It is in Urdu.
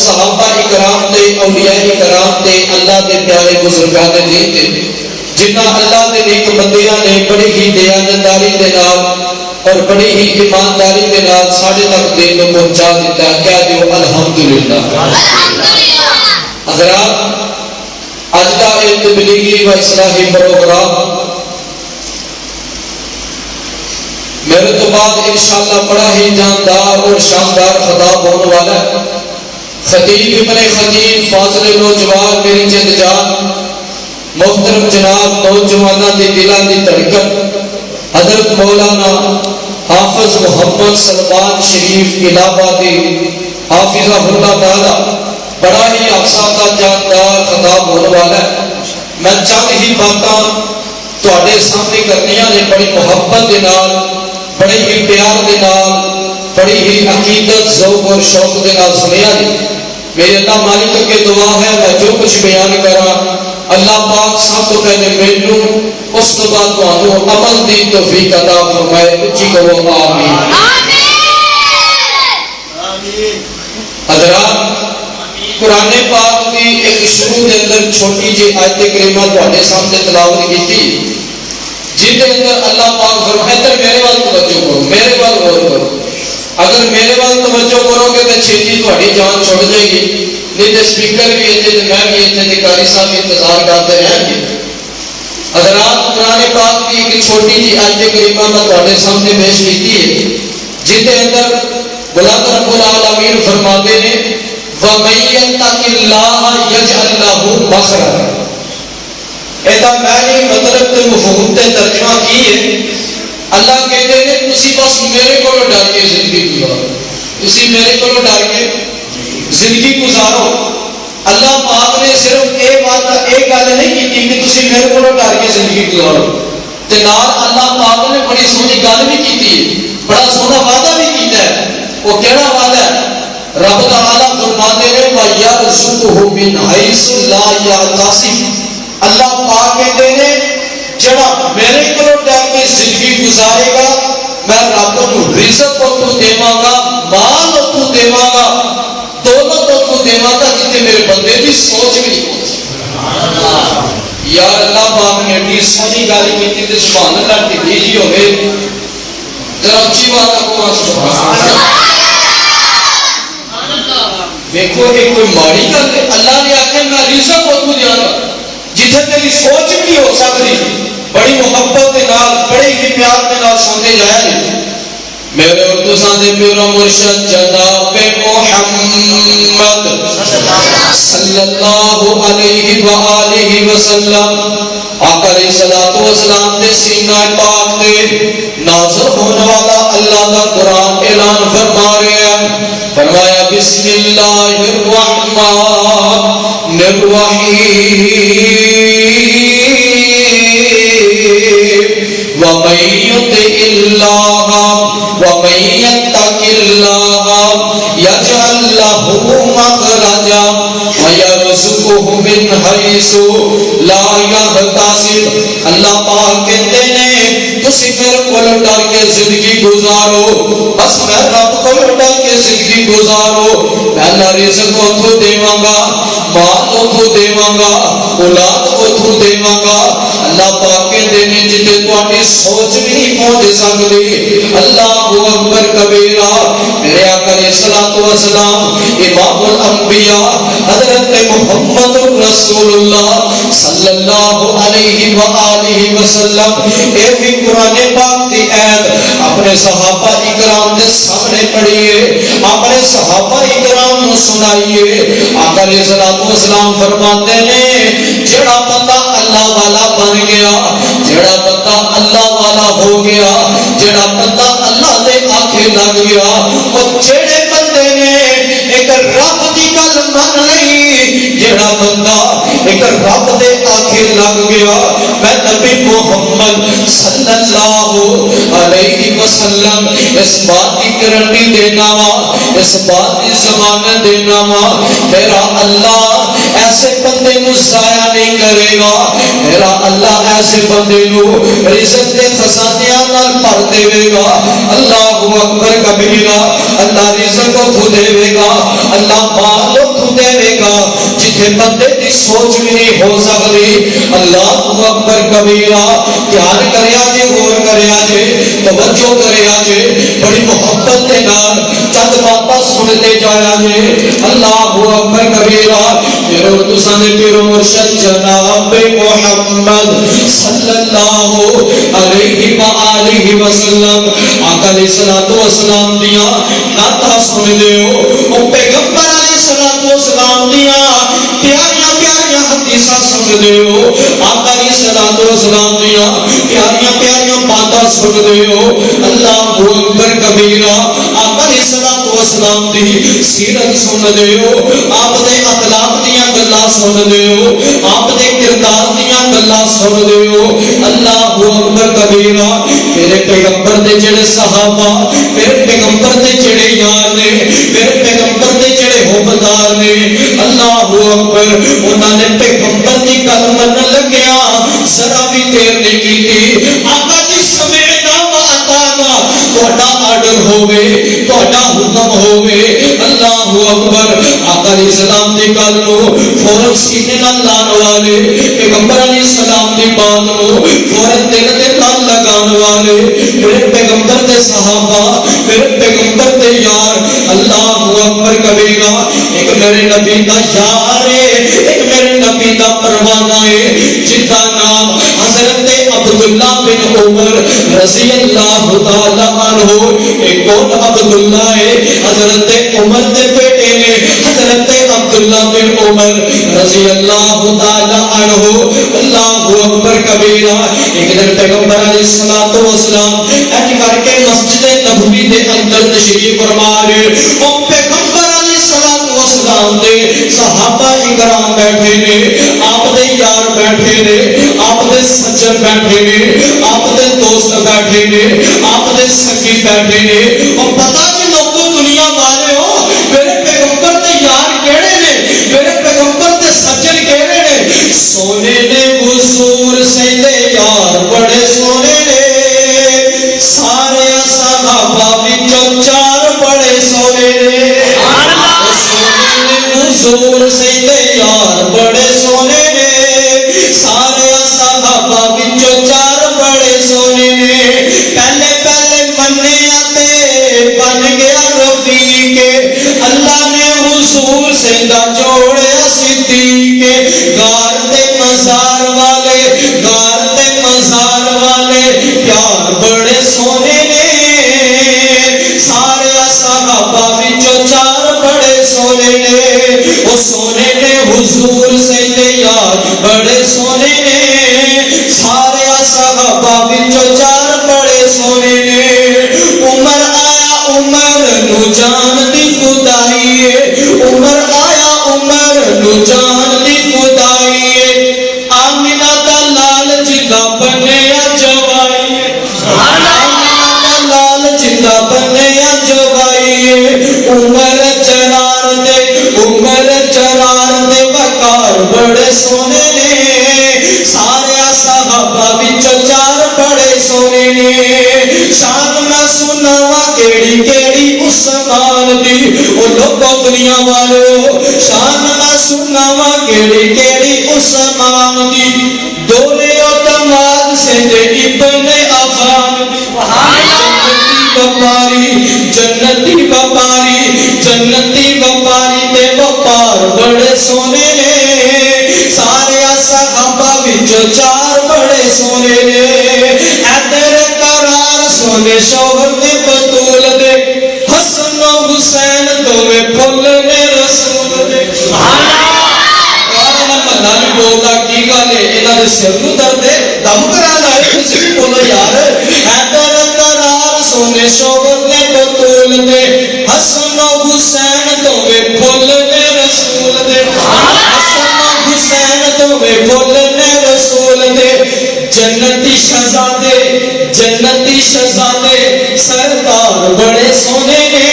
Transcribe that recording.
صحابہ اکرام تے اولیاء اکرام تے اللہ دے پیارے بزرگان دین تے جنہ اللہ دے نیک بندیاں نے بڑی ہی دیانتداری دے نال اور بڑی ہی ایمانداری دے نال ساڈے تک دین نوں پہنچا دیتا. کہہ دیو الحمدللہ. حضرات اج دا ایک تبلیغی و اصلاحی پروگرام میرے تو بعد انشاءاللہ بڑا ہی جاندار اور شاندار خطاب ہونے والا ہے. خطیب ابن خطیب فاضل نوجوان میری جد جان محترم جناب نوجوانوں کے دلاں دی دھڑکن حضرت مولانا حافظ محمد سلمان شریف الہ آبادی حافظہ اللہ تعالی بڑا ہی افسانہ جاندار خطاب ہونے والا ہے. میں چند ہی باتاں تواڈے سامنے کرنیاں نے بڑی محبت دے نال بڑے ہی پیار دے نال بڑی ہی عقیدت ذوق اور شوق دے نال سنیا جی. میرے اللہ مالک کے دعا ہے میں جو کچھ بیان کراں اللہ پاک سب تو پہلے مینوں اس تو بعد تانوں عمل دی توفیق عطا فرمائے. اچھی کہو آمین. حضرات قرآن پاک کی ایک شروع کے اندر چھوٹی جی آیت کریمہ تواڈے سامنے تلاوت کی جن کے اندر اللہ پاک فرماتا ہے میرے وال توجہ کرو میرے وال غور کرو. اگر میرے وال توجہ کرو گے تو چھیتی تہاڈی جان چھوڑ جائے گی نہیں تو سپیکر بھی اتنے تو میں بھی اتنے تو قاری صاحب انتظار کرتے رہیں گے. حضرات قرآن پاک کی ایک چھوٹی جی آیت کریمہ میں تہاڈے سامنے پیش کی ہے جن کے اندر بلند رب العالمین فرماتے ہیں وَمَن يَتَّقِ اللَّهَ يَجْعَلْ لَهُ مَخْرَجًا. ایسا میں نے مطلب تے مفہوم تے ترجمہ کی ہے. اللہ کہتے ہیں تسی بس میرے کو ڈر کے زندگی گزارو تسی میرے کو ڈر کے زندگی گزارو. اللہ پاک نے صرف ایک گل نہیں کی کہ تسی میرے کو ڈر کے زندگی گزارو تے نال اللہ پاک نے بڑی سونی گل بھی کی ہے بڑا سونا وعدہ بھی کیتا ہے. وہ کیڑا وعدہ ہے؟ رب تعالیٰ فرماتے ہیں وَيَرْزُقُهُ مِنْ حَيْثُ لَا يَحْتَسِبُ. اللہ پاک کہتے ہیں جڑا میرے کو ڈر کے زندگی گزارے گا میں رب کو رزق کو دیواں گا مال کو دیواں گا دولت کو دیواں گا جتنے میرے بندے کی سوچ بھی نہیں پہنچ. یار اللہ پاک نے بھی سونی گل کی تے سبحان اللہ کی بھیجی ہوئے ذرا اچھی بات کو سبحان اللہ. دیکھو یہ کوئی ماڑی گل ہے. اللہ نے آخر میں رزق کو دیاں گا جتنے تیری سوچ بھی ہو سکتی. بڑی محبت کے نال بڑے ہی پیار کے نال سنتے جائے. میرے اور تساں دے پیرو مرشد جناب محمد صلی اللہ علیہ وآلہ وسلم آقا علیہ الصلوۃ والسلام دے سینہ پاک تے نازل ہونے والا اللہ دا قرآن اعلان فرما رہا ہے. فرمایا بسم اللہ الرحمن الرحیم وَمَن يُطِعِ اللَّهَ وَمَن يَتَّقِ اللَّهَ يَجْعَل لَّهُ مَخْرَجًا وَيَرْزُقْهُ مِنْ حَيْثُ لَا يَحْتَسِبُ. اللہ پاک کہتے ہیں تسی میرے کو ڈر کے زندگی گزارو بس میں رب کو ڈر کے زندگی گزارو میں اللہ رزق کو دیواں گا مال کو دیواں گا اولاد کو دیواں گا. اللہ پاک کہتے ہیں جتے تواڈی سوچ بھی نہیں پہنچ سکتی. اللہ اکبر کبیرہ. میرے آقا علیہ الصلوۃ والسلام امام الانبیاء حضرت محمد رسول اللہ صلی اللہ علیہ وآلہ وسلم اے بھی قرآن پاک کی آیت اپنے صحابہ اکرام کے سامنے پڑھیے اپنے صحابہ اکرام کو سنائیے. آقا علیہ الصلوۃ والسلام فرماتے ہیں جڑا بندہ اللہ والا بن گیا جڑا بندہ اللہ والا ہو گیا جڑا بندہ اللہ دے آنکھیں لگ گیا اور جڑے بندے نے ایک رب دی گل من لئی جڑا بندہ ایک رب دے آنکھیں لگ گیا میں نبی محمد صلی اللہ علیہ وسلم اس بات کی گارنٹی دینا وا اس بات کی ضمانت دینا وا میرا اللہ ایسے بندے کو ضائع نہیں کرے گا. میرا اللہ ایسے بندے کو رزق کے خزانیاں نال بھر دے گا. اللہ اکبر کبیرہ. اللہ رزق کو دے گا اللہ مال جتھے بندے دی سوچ بھی نہیں ہو سکتی. اللہ اکبر کبیرہ. دھیان کریا جے, غور کریا جے, توجہ کریا جے, بڑی محبت دے نال چند باتاں سنتے جایا جے. اللہ اکبر کبیرہ. میرے تساں دے پیرو مرشد جناب محمد صلی اللہ علیہ وآلہ وسلم آقا علیہ الصلوۃ والسلام دیاں نعتاں سن لیو. او پیغمبر علیہ الصلوۃ والسلام دیاں پیاریاں پیاریاں حدیثاں سن لیو. آقا علیہ الصلوۃ والسلام دیاں پیاریاں پیاریاں باتاں سن لیو. اللہ اکبر کبیرہ. آقا علیہ الصلوۃ والسلام دی سیرت سن لیو. آپ دے اخلاق دیاں گلاں سن لیو. آپ دے کردار دیاں گلاں سن لیو. اللہ اکبر کبیرہ. میرے پیغمبر دے جڑے صحابہ, میرے پیغمبر دے جڑے یار نے, میرے پیغمبر دے جڑے حبدار نے, اللہ اکبر, انہاں نے پیغمبر دی گل منن لگیا ذرا بھی دیر نہیں کیتی. آقا جی سمعنا و اطعنا, تہاڈا آرڈر ہوے, تہاڈا حکم ہوے. اللہ اکبر. آقا علیہ السلام دی گل نو فوراً سینے نال لان والے, پیغمبر علیہ السلام دی بات نو فوراً دل دے نال لگان والے, میرے پیغمبر دے صحابہ, میرے پیغمبر دے یار. اللہ اکبر کبیرہ. ایک میرے نبی دا یار ہے, ایک میرے نبی دا پروانہ ہے, جس دا نام حضرت عبداللہ بن عمر رضی اللہ تعالی عنہ. ایک کون عبداللہ ہے؟ حضرت عمر دے بیٹے نے, حضرت عبداللہ بن عمر رضی اللہ تعالی عنہ. اللہ اکبر کبیرہ. ایک دن پیغمبر علیہ الصلوۃ والسلام اج کر کے مسجد نبوی دے اندر تشریف فرما رہے. او پیغمبر علیہ الصلوۃ والسلام دے صحابہ اکرام بیٹھے نے, آپ دے یار بیٹھے نے, آپ دے سجن بیٹھے نے, آپ دے دوست بیٹھے نے, آپ دے سکی بیٹھے نے. اور پتہ جی لوگوں دنیا والے ہو, میرے پیغمبر دے یار کیڑے نے, میرے پیغمبر دے سجن کیڑے نے؟ سونے نے حضور سے دے یار بڑے سونے نے, سارے صحابہ وچوں چار بڑے سونے نے. سونے نے حضور سے دے یار بڑے سونے نے, سارے صحابہ وچوں چار بڑے سونے نے. پہلے پہلے منیا تے بن گیا رفیق, اللہ نے حضور سے دا جوڑیا صدیق. غار تے مزار والے, غار تے مزار والے پیار بڑے سونے نے, سارے صحابہ وچوں چار بڑے سونے نے. او سونے نے حضور سے دے یار بڑے سونے نے, سارے صحابہ وچوں چار بڑے سونے نے. عمر آیا عمر نو جان دی خدائی ہے, عمر آیا عمر نو جان دی خدائی ہے. آمینہ دا لال جدا بنیا جوائی ہے, آمینہ دا لال جدا بنیا جوائی ہے. عمر چرار دے, عمر چرار دے وقار بڑے سونے نے, سارے صحابہ وچوں چار بڑے سونے نے. شان میں سناوا کیڑی کیڑی عثمان دی, او لوگو دنیا والو, شان میں سناوا کیڑی کیڑی عثمان دی. دولے او دماد سے دے ابن عفان دی. جنتی وپاری, جنتی وپاری, جنتی وپاری تے وپار بڑے سونے نے, سارے صحابہ وچوں چار بڑے سونے نے. ادھر قرار سونے شوہر نے بطول دے, حسن و حسین دوویں پھل نے رسول دے. بندہ نہیں بولتا کی گل ہے, انہاں دے سر نوں درد ہے, دم کرانا ہے, تسی بھی بولو یار. ادھر قرار سونے شوہر نے بطول دے, حسن و حسین دوویں پھل نے رسول دے. حسن و حسین دوویں پھل نے رسول دے. جنتی شہزادے, جنتی شہزادے سردار بڑے سونے نے,